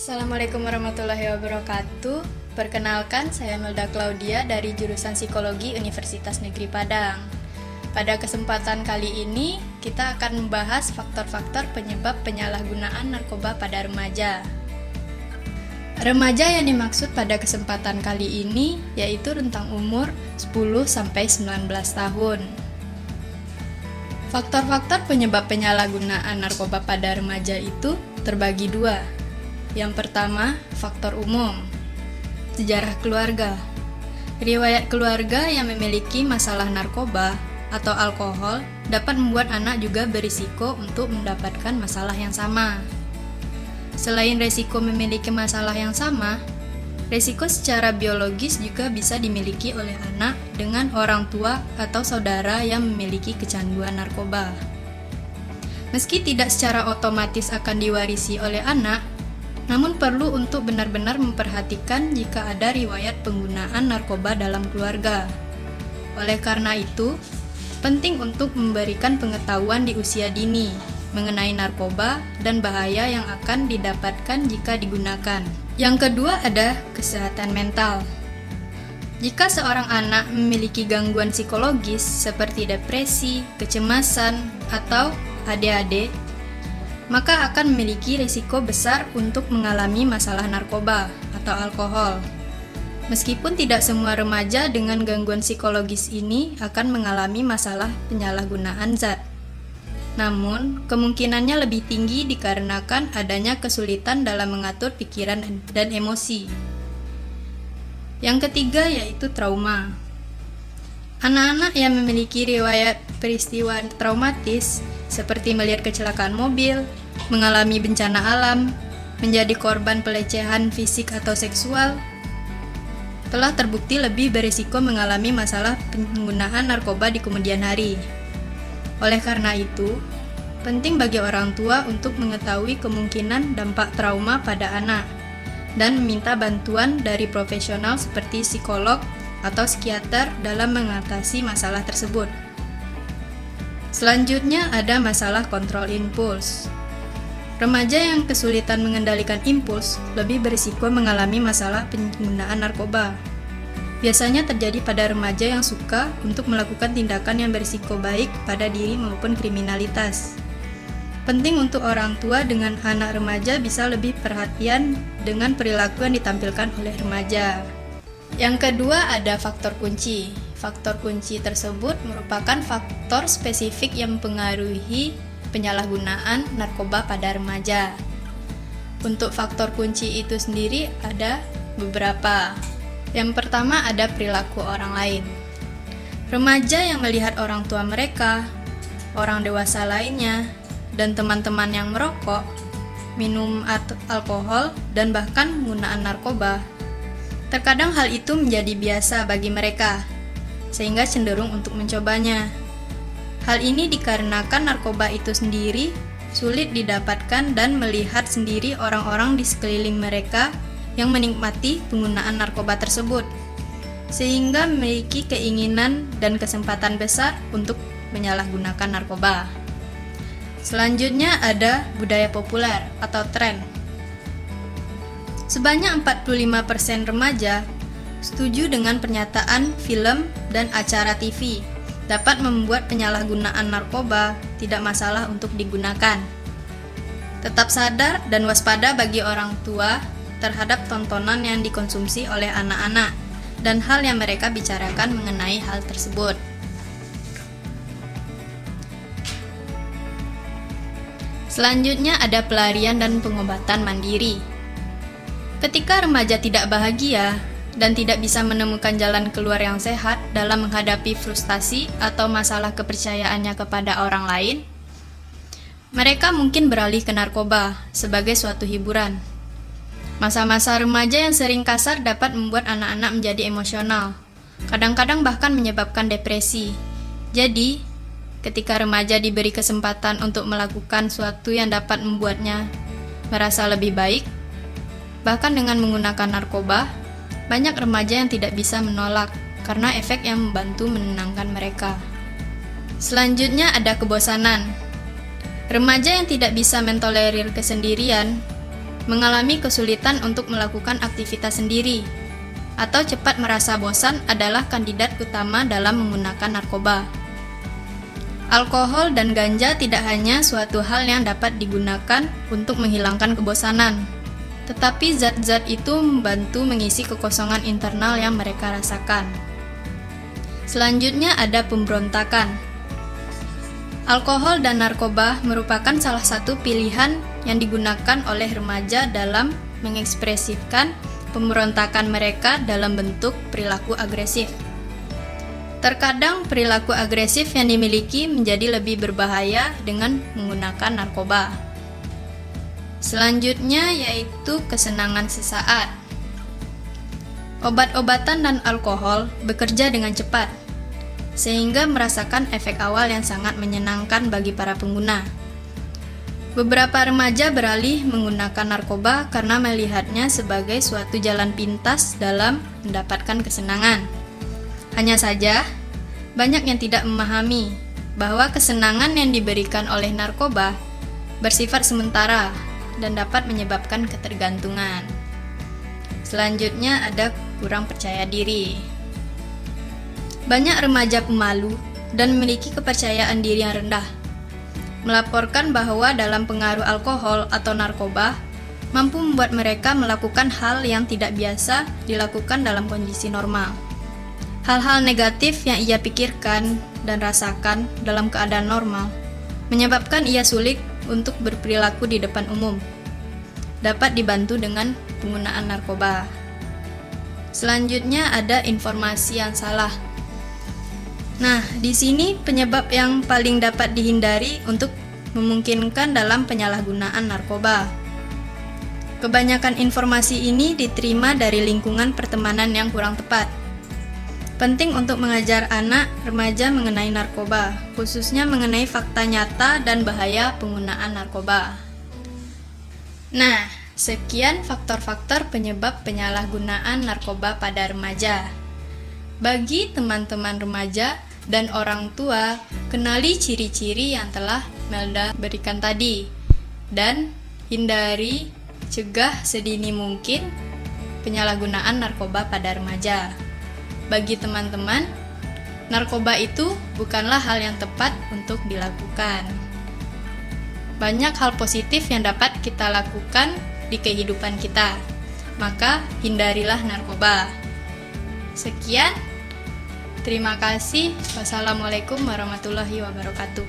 Assalamualaikum warahmatullahi wabarakatuh. Perkenalkan, saya Melda Claudia dari jurusan Psikologi Universitas Negeri Padang. Pada kesempatan kali ini, kita akan membahas faktor-faktor penyebab penyalahgunaan narkoba pada remaja. Remaja yang dimaksud pada kesempatan kali ini yaitu rentang umur 10-19 tahun. Faktor-faktor penyebab penyalahgunaan narkoba pada remaja itu terbagi dua. Yang pertama, faktor umum. Sejarah keluarga. Riwayat keluarga yang memiliki masalah narkoba atau alkohol dapat membuat anak juga berisiko untuk mendapatkan masalah yang sama. Selain resiko memiliki masalah yang sama, resiko secara biologis juga bisa dimiliki oleh anak dengan orang tua atau saudara yang memiliki kecanduan narkoba. Meski tidak secara otomatis akan diwarisi oleh anak, namun perlu untuk benar-benar memperhatikan jika ada riwayat penggunaan narkoba dalam keluarga. Oleh karena itu, penting untuk memberikan pengetahuan di usia dini mengenai narkoba dan bahaya yang akan didapatkan jika digunakan. Yang kedua ada kesehatan mental. Jika seorang anak memiliki gangguan psikologis seperti depresi, kecemasan, atau ADHD, maka akan memiliki risiko besar untuk mengalami masalah narkoba atau alkohol. Meskipun tidak semua remaja dengan gangguan psikologis ini akan mengalami masalah penyalahgunaan zat. Namun, kemungkinannya lebih tinggi dikarenakan adanya kesulitan dalam mengatur pikiran dan emosi. Yang ketiga yaitu trauma. Anak-anak yang memiliki riwayat peristiwa traumatis seperti melihat kecelakaan mobil, mengalami bencana alam, menjadi korban pelecehan fisik atau seksual, telah terbukti lebih berisiko mengalami masalah penggunaan narkoba di kemudian hari. Oleh karena itu, penting bagi orang tua untuk mengetahui kemungkinan dampak trauma pada anak dan meminta bantuan dari profesional seperti psikolog atau psikiater dalam mengatasi masalah tersebut. Selanjutnya ada masalah kontrol impuls. Remaja yang kesulitan mengendalikan impuls lebih berisiko mengalami masalah penggunaan narkoba. Biasanya terjadi pada remaja yang suka untuk melakukan tindakan yang berisiko baik pada diri maupun kriminalitas. Penting untuk orang tua dengan anak remaja bisa lebih perhatian dengan perilaku yang ditampilkan oleh remaja. Yang kedua ada faktor kunci. Faktor kunci tersebut merupakan faktor spesifik yang mempengaruhi penyalahgunaan narkoba pada remaja. Untuk faktor kunci itu sendiri ada beberapa. Yang pertama ada perilaku orang lain. Remaja yang melihat orang tua mereka, orang dewasa lainnya, dan teman-teman yang merokok, minum alkohol, dan bahkan penggunaan narkoba. Terkadang hal itu menjadi biasa bagi mereka, sehingga cenderung untuk mencobanya. Hal ini dikarenakan narkoba itu sendiri sulit didapatkan dan melihat sendiri orang-orang di sekeliling mereka yang menikmati penggunaan narkoba tersebut, sehingga memiliki keinginan dan kesempatan besar untuk menyalahgunakan narkoba. Selanjutnya ada budaya populer atau tren. Sebanyak 45% remaja setuju dengan pernyataan film dan acara TV dapat membuat penyalahgunaan narkoba tidak masalah untuk digunakan. Tetap sadar dan waspada bagi orang tua terhadap tontonan yang dikonsumsi oleh anak-anak dan hal yang mereka bicarakan mengenai hal tersebut. Selanjutnya ada pelarian dan pengobatan mandiri. Ketika remaja tidak bahagia dan tidak bisa menemukan jalan keluar yang sehat dalam menghadapi frustasi atau masalah kepercayaannya kepada orang lain, Mereka mungkin beralih ke narkoba sebagai suatu hiburan. Masa-masa remaja yang sering kasar dapat membuat anak-anak menjadi emosional, kadang-kadang bahkan menyebabkan depresi. Jadi, ketika remaja diberi kesempatan untuk melakukan sesuatu yang dapat membuatnya merasa lebih baik, bahkan dengan menggunakan narkoba, banyak remaja yang tidak bisa menolak karena efek yang membantu menenangkan mereka. Selanjutnya ada kebosanan. Remaja yang tidak bisa mentolerir kesendirian mengalami kesulitan untuk melakukan aktivitas sendiri atau cepat merasa bosan adalah kandidat utama dalam menggunakan narkoba. Alkohol dan ganja tidak hanya suatu hal yang dapat digunakan untuk menghilangkan kebosanan, tetapi zat-zat itu membantu mengisi kekosongan internal yang mereka rasakan. Selanjutnya ada pemberontakan. Alkohol dan narkoba merupakan salah satu pilihan yang digunakan oleh remaja dalam mengekspresikan pemberontakan mereka dalam bentuk perilaku agresif. Terkadang perilaku agresif yang dimiliki menjadi lebih berbahaya dengan menggunakan narkoba. Selanjutnya yaitu kesenangan sesaat. Obat-obatan dan alkohol bekerja dengan cepat, sehingga merasakan efek awal yang sangat menyenangkan bagi para pengguna. Beberapa remaja beralih menggunakan narkoba karena melihatnya sebagai suatu jalan pintas dalam mendapatkan kesenangan. Hanya saja, banyak yang tidak memahami bahwa kesenangan yang diberikan oleh narkoba bersifat sementara dan dapat menyebabkan ketergantungan. Selanjutnya ada kurang percaya diri. Banyak remaja pemalu dan memiliki kepercayaan diri yang rendah, melaporkan bahwa dalam pengaruh alkohol atau narkoba mampu membuat mereka melakukan hal yang tidak biasa dilakukan dalam kondisi normal. Hal-hal negatif yang ia pikirkan dan rasakan dalam keadaan normal menyebabkan ia sulit untuk berperilaku di depan umum. Dapat dibantu dengan penggunaan narkoba. Selanjutnya ada informasi yang salah. Nah, di sini penyebab yang paling dapat dihindari untuk memungkinkan dalam penyalahgunaan narkoba. Kebanyakan informasi ini diterima dari lingkungan pertemanan yang kurang tepat. Penting untuk mengajar anak remaja mengenai narkoba, khususnya mengenai fakta nyata dan bahaya penggunaan narkoba. Nah, sekian faktor-faktor penyebab penyalahgunaan narkoba pada remaja. Bagi teman-teman remaja dan orang tua, kenali ciri-ciri yang telah Melda berikan tadi dan hindari, cegah sedini mungkin penyalahgunaan narkoba pada remaja. Bagi teman-teman, narkoba itu bukanlah hal yang tepat untuk dilakukan. Banyak hal positif yang dapat kita lakukan di kehidupan kita, maka hindarilah narkoba. Sekian. Terima kasih. Wassalamualaikum warahmatullahi wabarakatuh.